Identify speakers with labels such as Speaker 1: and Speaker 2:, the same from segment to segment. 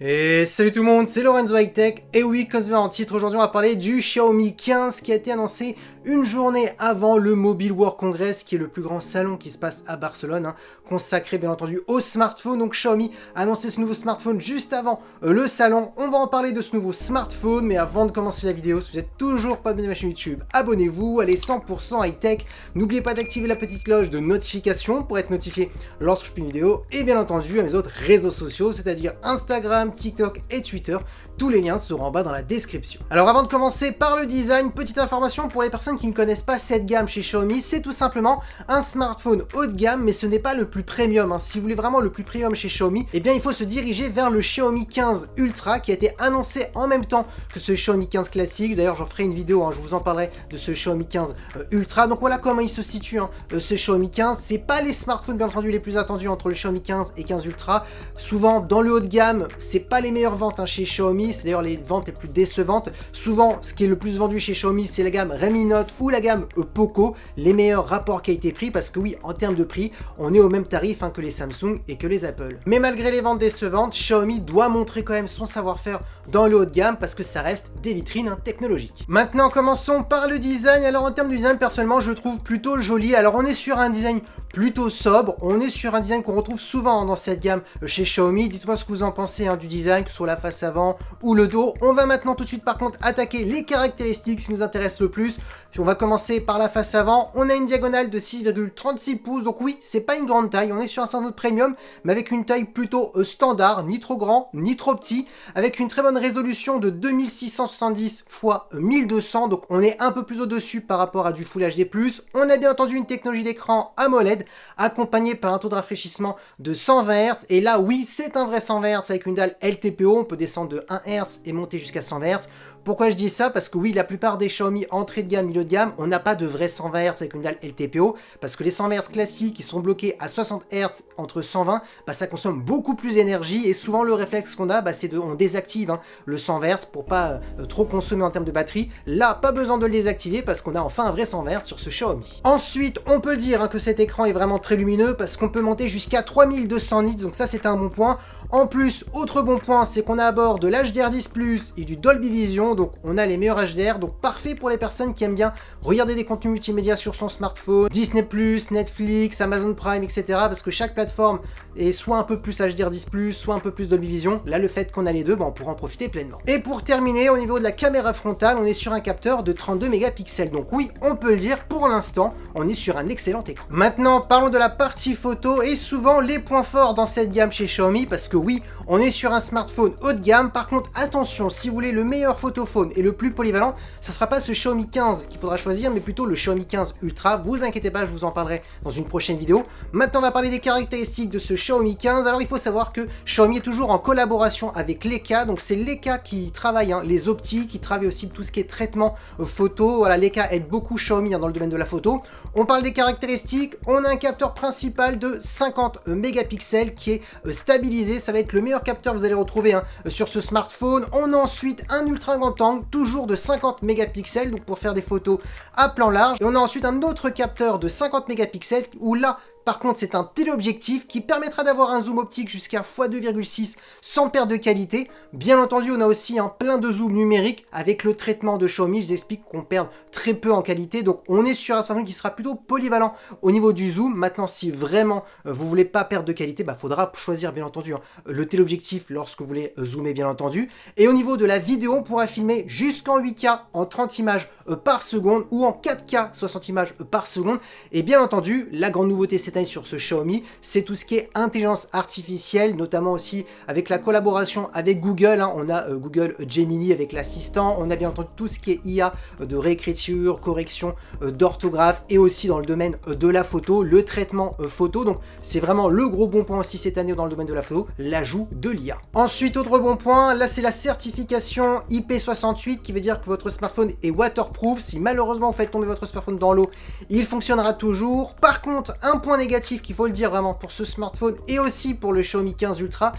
Speaker 1: Et salut tout le monde, c'est Lorenzo High Tech, et oui, comme vous en titre, aujourd'hui on va parler du Xiaomi 15 qui a été annoncé une journée avant le Mobile World Congress, qui est le plus grand salon qui se passe à Barcelone, consacré bien entendu au smartphone. Donc Xiaomi a annoncé ce nouveau smartphone juste avant le salon. On va en parler de ce nouveau smartphone, mais avant de commencer la vidéo, si vous n'êtes toujours pas abonné à ma chaîne YouTube, abonnez-vous, allez 100% High Tech. N'oubliez pas d'activer la petite cloche de notification pour être notifié lorsque je fais une vidéo, et bien entendu à mes autres réseaux sociaux, c'est-à-dire Instagram, TikTok et Twitter. Tous les liens seront en bas dans la description. Alors avant de commencer par le design, petite information pour les personnes qui ne connaissent pas cette gamme chez Xiaomi, c'est tout simplement un smartphone haut de gamme, mais ce n'est pas le plus premium. Si vous voulez vraiment le plus premium chez Xiaomi, eh bien il faut se diriger vers le Xiaomi 15 Ultra qui a été annoncé en même temps que ce Xiaomi 15 classique. D'ailleurs j'en ferai une vidéo, je vous en parlerai de ce Xiaomi 15 Ultra. Donc voilà comment il se situe, ce Xiaomi 15. C'est pas les smartphones bien entendu les plus attendus entre le Xiaomi 15 et 15 Ultra. Souvent dans le haut de gamme, c'est pas les meilleures ventes chez Xiaomi. C'est d'ailleurs les ventes les plus décevantes. Souvent, ce qui est le plus vendu chez Xiaomi, c'est la gamme Redmi Note ou la gamme Poco, les meilleurs rapports qualité-prix, parce que oui, en termes de prix, on est au même tarif que les Samsung et que les Apple. Mais malgré les ventes décevantes, Xiaomi doit montrer quand même son savoir-faire dans le haut de gamme, parce que ça reste des vitrines technologiques. Maintenant, commençons par le design. Alors en termes de design, personnellement, je le trouve plutôt joli. Alors on est sur un design plutôt sobre, on est sur un design qu'on retrouve souvent dans cette gamme chez Xiaomi. Dites-moi ce que vous en pensez du design, que ce soit la face avant ou le dos. On va maintenant tout de suite par contre attaquer les caractéristiques qui nous intéressent le plus. On va commencer par la face avant. On a une diagonale de 6,36 pouces, donc oui, c'est pas une grande taille. On est sur un smartphone premium, mais avec une taille plutôt standard, ni trop grand, ni trop petit, avec une très bonne résolution de 2670 x 1200, donc on est un peu plus au-dessus par rapport à du Full HD+. On a bien entendu une technologie d'écran AMOLED, accompagnée par un taux de rafraîchissement de 120 Hz, et là oui, c'est un vrai 120 Hz avec une dalle LTPO, on peut descendre de 1 Hz et monter jusqu'à 120 Hz. Pourquoi je dis ça? Parce que oui, la plupart des Xiaomi entrée de gamme, milieu de gamme, on n'a pas de vrai 120 Hz avec une dalle LTPO, parce que les 120 Hz classiques qui sont bloqués à 60 Hz entre 120, ça consomme beaucoup plus d'énergie, et souvent le réflexe qu'on a, c'est on désactive le 120 Hz pour pas trop consommer en termes de batterie. Là, pas besoin de le désactiver parce qu'on a enfin un vrai 120 Hz sur ce Xiaomi. Ensuite, on peut dire que cet écran est vraiment très lumineux parce qu'on peut monter jusqu'à 3200 nits, donc ça c'est un bon point. En plus, autre bon point, c'est qu'on a à bord de l'HDR10+, et du Dolby Vision, donc on a les meilleurs HDR, donc parfait pour les personnes qui aiment bien regarder des contenus multimédia sur son smartphone, Disney+, Netflix, Amazon Prime, etc. Parce que chaque plateforme est soit un peu plus HDR10+, soit un peu plus Dolby Vision. Là, le fait qu'on a les deux, on pourra en profiter pleinement. Et pour terminer, au niveau de la caméra frontale, on est sur un capteur de 32 mégapixels. Donc oui, on peut le dire, pour l'instant, on est sur un excellent écran. Maintenant, parlons de la partie photo, et souvent les points forts dans cette gamme chez Xiaomi, parce que oui, on est sur un smartphone haut de gamme. Par contre, attention, si vous voulez le meilleur photophone et le plus polyvalent, ça sera pas ce Xiaomi 15 qu'il faudra choisir, mais plutôt le Xiaomi 15 Ultra. Vous inquiétez pas, je vous en parlerai dans une prochaine vidéo. Maintenant, on va parler des caractéristiques de ce Xiaomi 15. Alors, il faut savoir que Xiaomi est toujours en collaboration avec Leica. Donc, c'est Leica qui travaille les optiques, qui travaille aussi tout ce qui est traitement photo. Voilà, Leica aide beaucoup Xiaomi dans le domaine de la photo. On parle des caractéristiques. On a un capteur principal de 50 mégapixels qui est stabilisé. Ça va être le meilleur capteur que vous allez retrouver sur ce smartphone. On a ensuite un ultra grand angle, toujours de 50 mégapixels, donc pour faire des photos à plan large. Et on a ensuite un autre capteur de 50 mégapixels où là, par contre, c'est un téléobjectif qui permettra d'avoir un zoom optique jusqu'à x2,6 sans perte de qualité. Bien entendu, on a aussi plein de zoom numérique avec le traitement de Xiaomi. Je vous explique qu'on perd très peu en qualité. Donc, on est sur un smartphone qui sera plutôt polyvalent au niveau du zoom. Maintenant, si vraiment vous voulez pas perdre de qualité, faudra choisir bien entendu le téléobjectif lorsque vous voulez zoomer bien entendu. Et au niveau de la vidéo, on pourra filmer jusqu'en 8K en 30 images par seconde ou en 4K 60 images par seconde. Et bien entendu, la grande nouveauté cette année sur ce Xiaomi, c'est tout ce qui est intelligence artificielle, notamment aussi avec la collaboration avec Google. On a Google Gemini avec l'assistant, on a bien entendu tout ce qui est IA de réécriture, correction d'orthographe, et aussi dans le domaine de la photo, le traitement photo. Donc c'est vraiment le gros bon point aussi cette année dans le domaine de la photo, l'ajout de l'IA. Ensuite, autre bon point, là c'est la certification IP68 qui veut dire que votre smartphone est waterproof. Si malheureusement vous faites tomber votre smartphone dans l'eau, il fonctionnera toujours. Par contre, un point négatif qu'il faut le dire vraiment pour ce smartphone et aussi pour le Xiaomi 15 Ultra,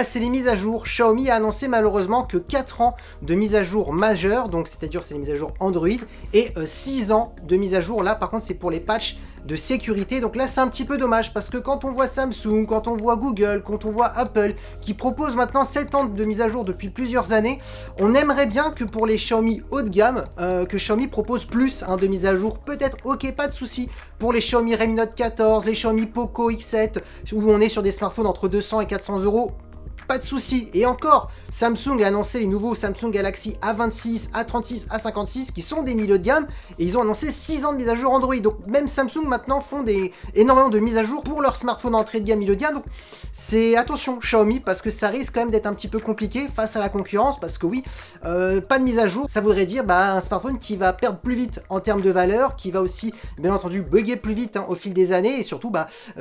Speaker 1: c'est les mises à jour. Xiaomi a annoncé malheureusement que 4 ans de mise à jour majeure, donc c'est-à-dire c'est les mises à jour Android, et 6 ans de mise à jour. Là par contre c'est pour les patchs de sécurité. Donc là c'est un petit peu dommage parce que quand on voit Samsung, quand on voit Google, quand on voit Apple qui propose maintenant 7 ans de mise à jour depuis plusieurs années, on aimerait bien que pour les Xiaomi haut de gamme, que Xiaomi propose plus de mise à jour. Peut-être, ok, pas de souci pour les Xiaomi Redmi Note 14, les Xiaomi Poco X7, où on est sur des smartphones entre 200 et 400 euros. Pas de souci. Et encore, Samsung a annoncé les nouveaux Samsung Galaxy A26, A36, A56 qui sont des milieux de gamme et ils ont annoncé 6 ans de mise à jour Android. Donc même Samsung maintenant font énormément de mises à jour pour leurs smartphones entrée de gamme, milieu de gamme. Donc c'est attention Xiaomi parce que ça risque quand même d'être un petit peu compliqué face à la concurrence parce que oui, pas de mise à jour, ça voudrait dire un smartphone qui va perdre plus vite en termes de valeur, qui va aussi bien entendu bugger plus vite au fil des années et surtout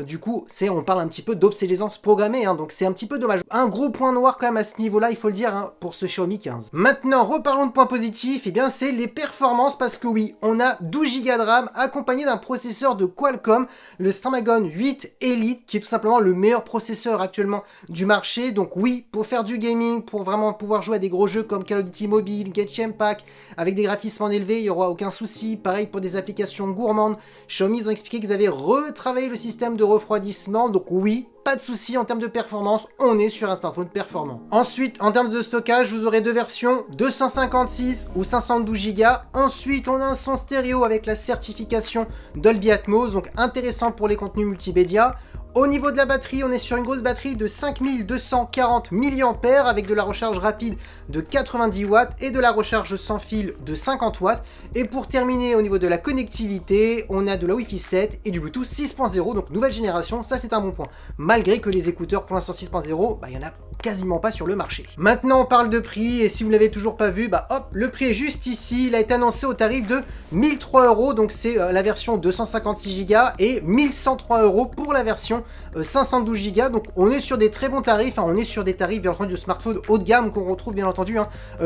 Speaker 1: du coup on parle un petit peu d'obsolescence programmée, donc c'est un petit peu dommage. Un gros point noir quand même à ce niveau-là, il faut le dire, pour ce Xiaomi 15. Maintenant, reparlons de points positifs, et bien c'est les performances, parce que oui, on a 12 Go de RAM accompagné d'un processeur de Qualcomm, le Snapdragon 8 Elite, qui est tout simplement le meilleur processeur actuellement du marché. Donc oui, pour faire du gaming, pour vraiment pouvoir jouer à des gros jeux comme Call of Duty Mobile, Genshin Impact, avec des graphismes en élevé, il n'y aura aucun souci. Pareil pour des applications gourmandes, Xiaomi, ils ont expliqué qu'ils avaient retravaillé le système de refroidissement, donc oui, pas de souci en termes de performance, on est sur un smartphone performant. Ensuite, en termes de stockage, vous aurez deux versions, 256 ou 512 Go. Ensuite, on a un son stéréo avec la certification Dolby Atmos, donc intéressant pour les contenus multimédia. Au niveau de la batterie, on est sur une grosse batterie de 5240 mAh avec de la recharge rapide de 90 watts et de la recharge sans fil de 50 watts. Et pour terminer, au niveau de la connectivité, on a de la Wi-Fi 7 et du Bluetooth 6.0, donc nouvelle génération, ça c'est un bon point. Malgré que les écouteurs pour l'instant 6.0, il y en a quasiment pas sur le marché. Maintenant on parle de prix et si vous ne l'avez toujours pas vu, hop, le prix est juste ici, il a été annoncé au tarif de 1003 €, donc c'est la version 256 Go et 1103 € pour la version 512 Go, donc on est sur des très bons tarifs, on est sur des tarifs bien entendu de smartphones haut de gamme qu'on retrouve bien entendu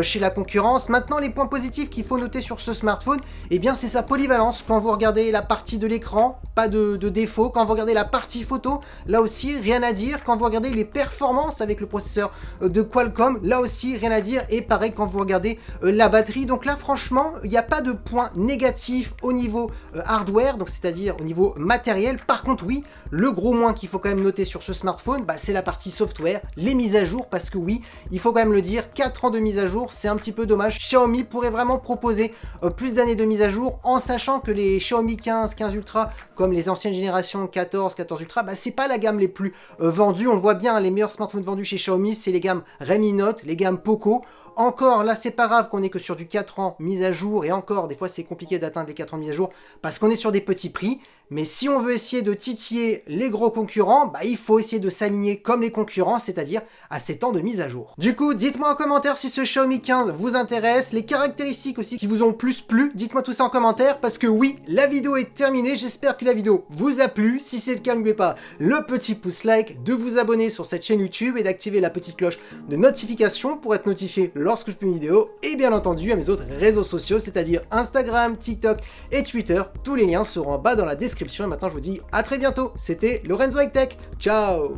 Speaker 1: chez la concurrence. Maintenant les points positifs qu'il faut noter sur ce smartphone, et bien c'est sa polyvalence. Quand vous regardez la partie de l'écran, pas de défaut. Quand vous regardez la partie photo, là aussi rien à dire. Quand vous regardez les performances avec le processeur de Qualcomm, là aussi rien à dire. Et pareil quand vous regardez la batterie, donc là franchement il n'y a pas de points négatifs au niveau hardware, donc c'est-à-dire au niveau matériel. Par contre oui, le gros moins qu'il faut quand même noter sur ce smartphone, c'est la partie software, les mises à jour, parce que oui, il faut quand même le dire, 4 ans de mise à jour, c'est un petit peu dommage. Xiaomi pourrait vraiment proposer plus d'années de mise à jour, en sachant que les Xiaomi 15, 15 Ultra, comme les anciennes générations 14, 14 Ultra, c'est pas la gamme les plus vendues. On le voit bien, les meilleurs smartphones vendus chez Xiaomi, c'est les gammes Redmi Note, les gammes Poco. Encore, là, c'est pas grave qu'on est que sur du 4 ans mise à jour, et encore, des fois, c'est compliqué d'atteindre les 4 ans mise à jour, parce qu'on est sur des petits prix. Mais si on veut essayer de titiller les gros concurrents, il faut essayer de s'aligner comme les concurrents, c'est-à-dire à 7 ans de mise à jour. Du coup, dites-moi en commentaire si ce Xiaomi 15 vous intéresse, les caractéristiques aussi qui vous ont plus plu, dites-moi tout ça en commentaire, parce que oui, la vidéo est terminée, j'espère que la vidéo vous a plu. Si c'est le cas, n'oubliez pas le petit pouce like, de vous abonner sur cette chaîne YouTube et d'activer la petite cloche de notification pour être notifié lorsque je publie une vidéo, et bien entendu à mes autres réseaux sociaux, c'est-à-dire Instagram, TikTok et Twitter. Tous les liens seront en bas dans la description. Et maintenant je vous dis à très bientôt, c'était Lorenzo High Tech, ciao.